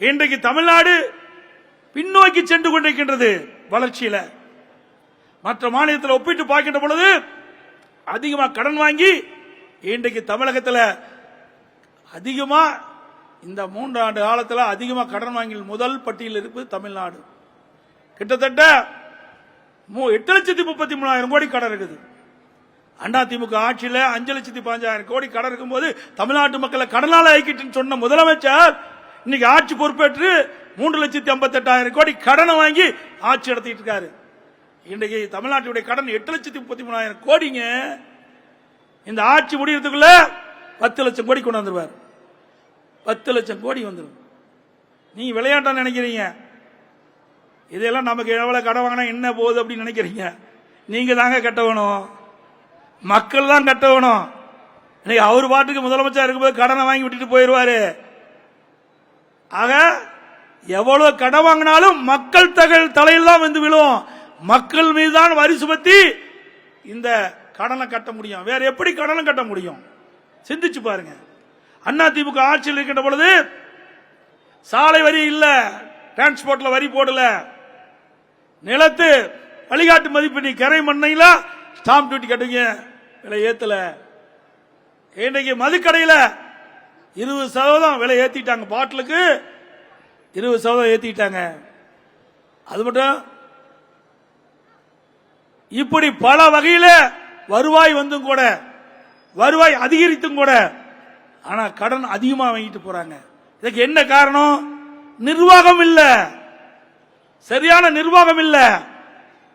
இன்றைக்கு தமிழ்நாடு பின்னோக்கி சென்று கொண்டிருக்கின்றது வளர்ச்சியில. மற்ற மாநிலத்தில் ஒப்பிட்டு பார்க்கின்ற பொழுது அதிகமாக கடன் வாங்கி இன்றைக்கு தமிழகத்தில் அதிகமா இந்த 3 ஆண்டு காலத்தில் அதிகமாக கடன் வாங்கி முதல் பட்டியலில் இருப்பது தமிழ்நாடு. கிட்டத்தட்ட 8,33,000 கோடி கடன் இருக்குது. அதிமுக ஆட்சியில் 5,15,000 கோடி கடன் இருக்கும்போது தமிழ்நாட்டு மக்களை கடனால ஆக்கிட்டு சொன்ன முதலமைச்சர் இன்னைக்கு ஆட்சி பொறுப்பேற்று 3,58,000 கோடி கடனை வாங்கி ஆட்சி நடத்திட்டு இருக்காரு. இன்றைக்கு தமிழ்நாட்டுடைய கடன் 8,33,000 கோடிங்க. இந்த ஆட்சி முடியறதுக்குள்ள 10 லட்சம் கோடி கொண்டு வந்துருவார். 10 லட்சம் கோடி வந்துடும். நீங்க விளையாட்டா நினைக்கிறீங்க, இதெல்லாம் நமக்கு எவ்வளவு கடன் வாங்கினா என்ன போகுது அப்படின்னு நினைக்கிறீங்க. நீங்க தாங்க கட்டணும், மக்கள் தான் கட்டணும். இன்னைக்கு அவர் பாட்டுக்கு முதலமைச்சர் இருக்கும்போது கடனை வாங்கி விட்டுட்டு போயிடுவாரு. ஆக எவ்வளவு கடன் வாங்கினாலும் மக்கள் தலையில் தான் வந்து விழும். மக்கள் மீதுதான் வரி சுமத்தி இந்த கடனை கட்ட முடியும். வேற எப்படி கடனை கட்ட முடியும்? சிந்திச்சு பாருங்க. அதிமுக ஆட்சியில் இருக்கின்ற பொழுது சாலை வரி இல்ல, டிரான்ஸ்போர்ட்ல வரி போடல, நிலத்து வழிகாட்டு மதிப்பீடு கரை மண்ணையில ஸ்டாம்ப் டியூட்டி கட்டுங்க, விலை ஏத்தல. இன்றைக்கு மதுக்கடையில் 20% விலை ஏத்திட்டாங்க, பாட்டிலுக்கு 20% ஏத்திட்டாங்க. அது மட்டும் இப்படி பல வகையில் வருவாய் வந்தும் கூட, வருவாய் அதிகரித்தும் கூட, ஆனா கடன் அதிகமா வாங்கிட்டு போறாங்க. இதுக்கு என்ன காரணம்? நிர்வாகம் இல்ல, சரியான நிர்வாகம் இல்ல,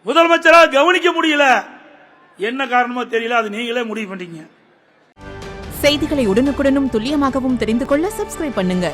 முதலமைச்சரால் கவனிக்க முடியல. என்ன காரணமோ தெரியல, அது நீங்களே முடிவு பண்ணீங்க. செய்திகளை உடனுக்குடனும் துல்லியமாகவும் தெரிந்து கொள்ள சப்ஸ்கிரைப் பண்ணுங்க.